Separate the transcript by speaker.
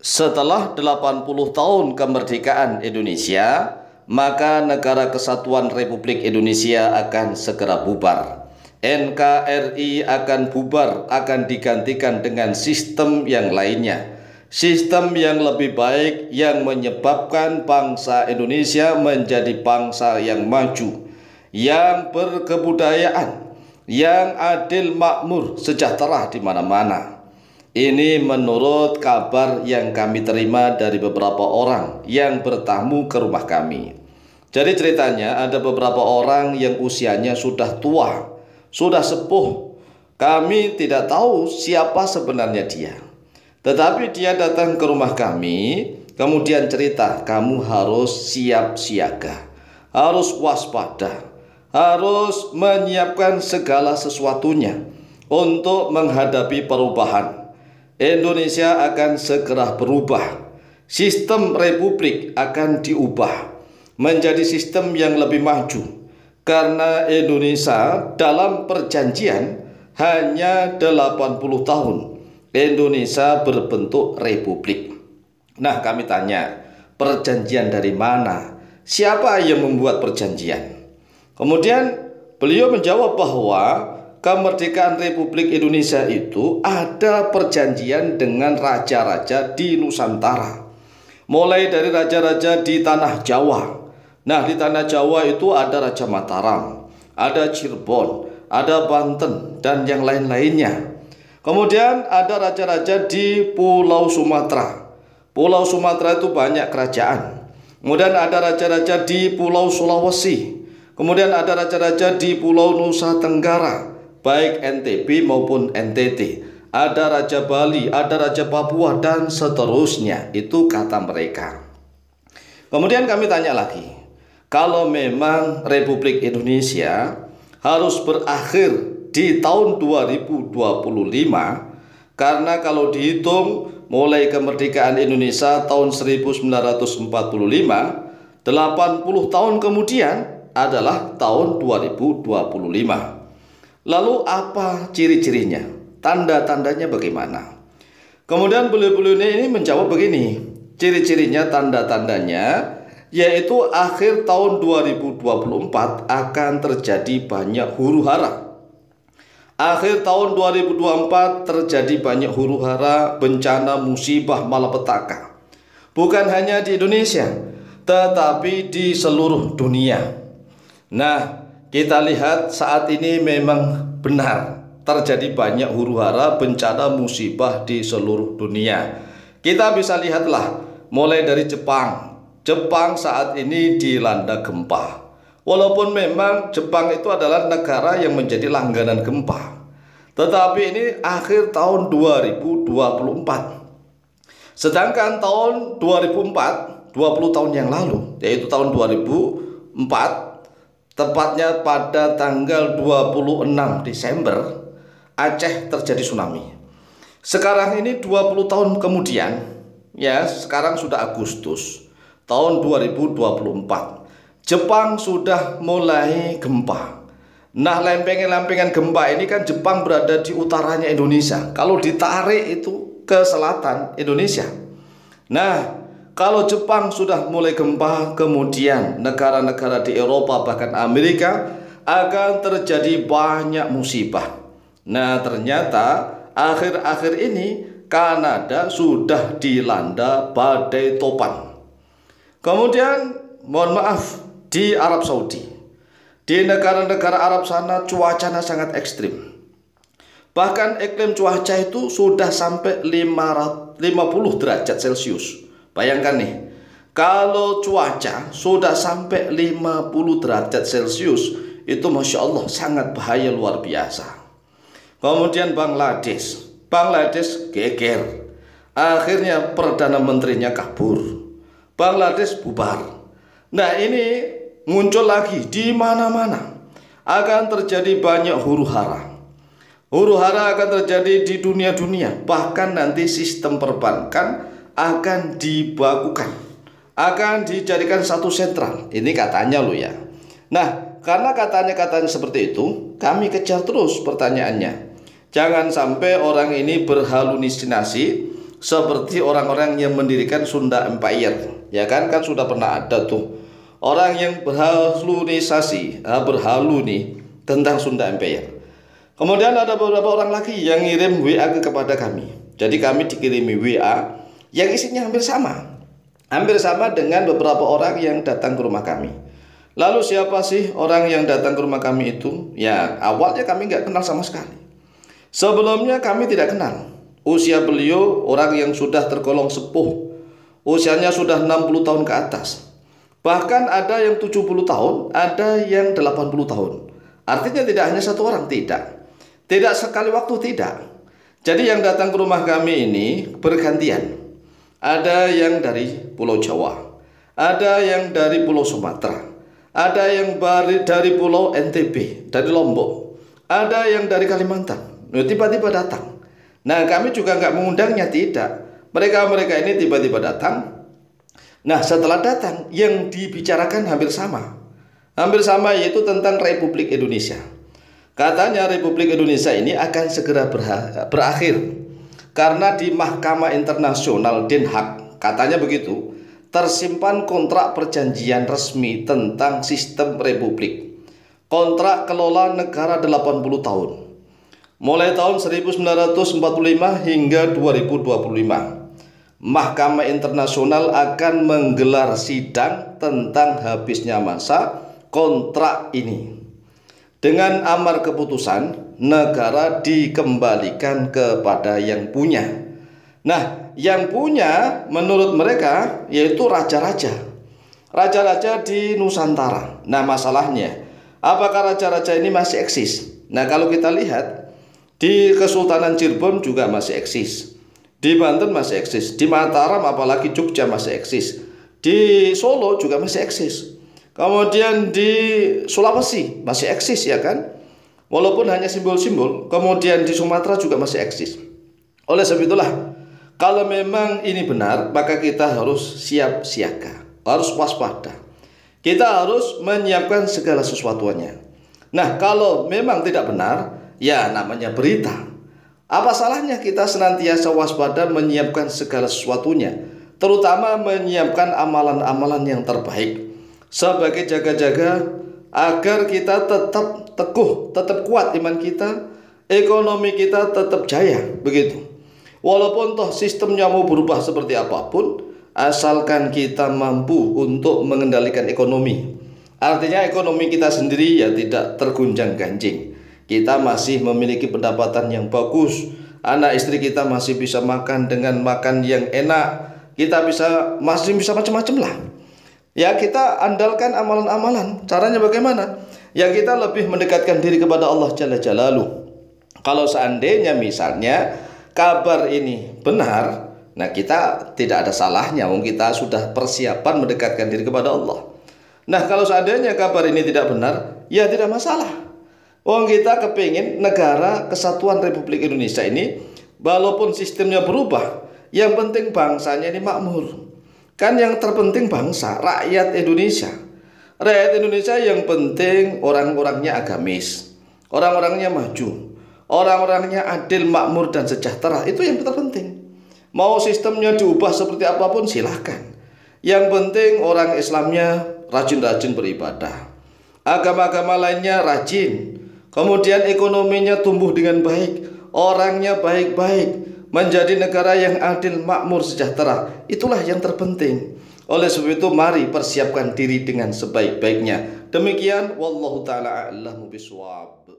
Speaker 1: Setelah 80 tahun kemerdekaan Indonesia, maka Negara Kesatuan Republik Indonesia akan segera bubar. NKRI akan bubar, akan digantikan dengan sistem yang lainnya. Sistem yang lebih baik yang menyebabkan bangsa Indonesia menjadi bangsa yang maju, yang berkebudayaan, yang adil, makmur, sejahtera di mana-mana. Ini menurut kabar yang kami terima dari beberapa orang yang bertamu ke rumah kami. Jadi ceritanya ada beberapa orang yang usianya sudah tua, sudah sepuh. Kami tidak tahu siapa sebenarnya dia. Tetapi dia datang ke rumah kami, kemudian cerita, kamu harus siap siaga, harus waspada, harus menyiapkan segala sesuatunya untuk menghadapi perubahan. Indonesia akan segera berubah. Sistem republik akan diubah menjadi sistem yang lebih maju. Karena Indonesia dalam perjanjian hanya 80 tahun Indonesia berbentuk republik. Nah, kami tanya, perjanjian dari mana? Siapa yang membuat perjanjian? Kemudian beliau menjawab bahwa kemerdekaan Republik Indonesia itu ada perjanjian dengan raja-raja di Nusantara. Mulai dari raja-raja di tanah Jawa. Nah, di tanah Jawa itu ada Raja Mataram, ada Cirebon, ada Banten, dan yang lain-lainnya. Kemudian ada raja-raja di Pulau Sumatera. Pulau Sumatera itu banyak kerajaan. Kemudian ada raja-raja di Pulau Sulawesi. Kemudian ada raja-raja di Pulau Nusa Tenggara, baik NTB maupun NTT. Ada Raja Bali, ada Raja Papua, dan seterusnya. Itu kata mereka. Kemudian kami tanya lagi, kalau memang Republik Indonesia harus berakhir di tahun 2025, karena kalau dihitung mulai kemerdekaan Indonesia tahun 1945, 80 tahun kemudian adalah tahun 2025. Lalu apa ciri-cirinya? Tanda-tandanya bagaimana? Kemudian beliau-beliau ini menjawab begini, ciri-cirinya, tanda-tandanya, yaitu akhir tahun 2024 akan terjadi banyak huru-hara. Akhir tahun 2024 terjadi banyak huru-hara, bencana, musibah, malapetaka. Bukan hanya di Indonesia, tetapi di seluruh dunia. Nah, kita lihat saat ini memang benar terjadi banyak huru-hara, bencana, musibah di seluruh dunia. Kita bisa lihatlah mulai dari Jepang. Jepang saat ini dilanda gempa. Walaupun memang Jepang itu adalah negara yang menjadi langganan gempa, tetapi ini akhir tahun 2024. Sedangkan tahun 2004, 20 tahun yang lalu, yaitu tahun 2004, tepatnya pada tanggal 26 Desember, Aceh terjadi tsunami. Sekarang ini 20 tahun kemudian, ya sekarang sudah Agustus tahun 2024. Jepang sudah mulai gempa. Nah, lempengan-lempengan gempa ini kan Jepang berada di utaranya Indonesia. Kalau ditarik itu ke selatan Indonesia. Nah, kalau Jepang sudah mulai gempa, kemudian negara-negara di Eropa bahkan Amerika akan terjadi banyak musibah. Nah, ternyata akhir-akhir ini Kanada sudah dilanda badai topan. Kemudian, mohon maaf, di Arab Saudi, di negara-negara Arab sana cuacanya sangat ekstrim. Bahkan iklim cuaca itu sudah sampai 50 derajat Celcius. Bayangkan nih, kalau cuaca sudah sampai 50 derajat Celcius, itu Masya Allah sangat bahaya luar biasa. Kemudian Bangladesh geger. Akhirnya Perdana Menterinya kabur. Bangladesh bubar. Nah, ini muncul lagi di mana-mana. Akan terjadi banyak huru-hara. Huru-hara akan terjadi di dunia-dunia. Bahkan nanti sistem perbankan akan dibakukan, akan dijadikan satu sentral. Ini katanya loh ya. Nah, karena katanya seperti itu, kami kejar terus pertanyaannya. Jangan sampai orang ini berhalusinasi seperti orang-orang yang mendirikan Sunda Empire. Ya kan sudah pernah ada tuh orang yang berhalu nih tentang Sunda Empire. Kemudian ada beberapa orang lagi yang ngirim WA kepada kami. Jadi kami dikirimi WA yang isinya hampir sama dengan beberapa orang yang datang ke rumah kami. Lalu siapa sih orang yang datang ke rumah kami itu? Ya, awalnya kami nggak kenal sama sekali. Sebelumnya kami tidak kenal. Usia beliau orang yang sudah tergolong sepuh. Usianya sudah 60 tahun ke atas. Bahkan ada yang 70 tahun, ada yang 80 tahun. Artinya tidak hanya satu orang, tidak. Tidak sekali waktu, tidak. Jadi yang datang ke rumah kami ini bergantian. Ada yang dari Pulau Jawa, ada yang dari Pulau Sumatera, ada yang dari Pulau NTB, dari Lombok, ada yang dari Kalimantan. Tiba-tiba datang. Nah, kami juga nggak mengundangnya, tidak. Mereka ini tiba-tiba datang. Nah, setelah datang, yang dibicarakan hampir sama yaitu tentang Republik Indonesia. Katanya Republik Indonesia ini akan segera berakhir karena di Mahkamah Internasional Den Haag, katanya begitu, tersimpan kontrak perjanjian resmi tentang sistem republik. Kontrak kelola negara 80 tahun. Mulai tahun 1945 hingga 2025. Mahkamah Internasional akan menggelar sidang tentang habisnya masa kontrak ini. Dengan amar keputusan, negara dikembalikan kepada yang punya. Nah, yang punya menurut mereka yaitu raja-raja. Raja-raja di Nusantara. Nah, masalahnya, apakah raja-raja ini masih eksis? Nah, kalau kita lihat, di Kesultanan Cirebon juga masih eksis. Di Banten masih eksis. Di Mataram apalagi Jogja masih eksis. Di Solo juga masih eksis. Kemudian di Sulawesi masih eksis, ya kan? Walaupun hanya simbol-simbol. Kemudian di Sumatera juga masih eksis. Oleh sebab itulah, kalau memang ini benar, maka kita harus siap siaga, harus waspada. Kita harus menyiapkan segala sesuatunya. Nah, kalau memang tidak benar, ya namanya berita. Apa salahnya kita senantiasa waspada menyiapkan segala sesuatunya, terutama menyiapkan amalan-amalan yang terbaik sebagai jaga-jaga agar kita tetap teguh, tetap kuat iman kita, ekonomi kita tetap jaya, begitu. Walaupun toh sistemnya mau berubah seperti apapun, asalkan kita mampu untuk mengendalikan ekonomi. Artinya ekonomi kita sendiri ya tidak tergunjang-ganjing. Kita masih memiliki pendapatan yang bagus, anak istri kita masih bisa makan dengan makan yang enak, kita masih bisa macam-macam lah. Ya, kita andalkan amalan-amalan. Caranya bagaimana? Ya, kita lebih mendekatkan diri kepada Allah Jalla Jalaluh. Kalau seandainya misalnya kabar ini benar, nah kita tidak ada salahnya, kita sudah persiapan mendekatkan diri kepada Allah. Nah, kalau seandainya kabar ini tidak benar, ya tidak masalah. Kita kepingin negara kesatuan Republik Indonesia ini, walaupun sistemnya berubah, yang penting bangsanya ini makmur. Kan yang terpenting bangsa, rakyat Indonesia. Rakyat Indonesia yang penting orang-orangnya agamis, orang-orangnya maju, orang-orangnya adil, makmur, dan sejahtera. Itu yang terpenting. Mau sistemnya diubah seperti apapun silahkan. Yang penting orang Islamnya rajin-rajin beribadah, agama-agama lainnya rajin, kemudian ekonominya tumbuh dengan baik, orangnya baik-baik, menjadi negara yang adil, makmur, sejahtera. Itulah yang terpenting. Oleh sebab itu mari persiapkan diri dengan sebaik-baiknya. Demikian, wallahu ta'ala a'lamu bishawab.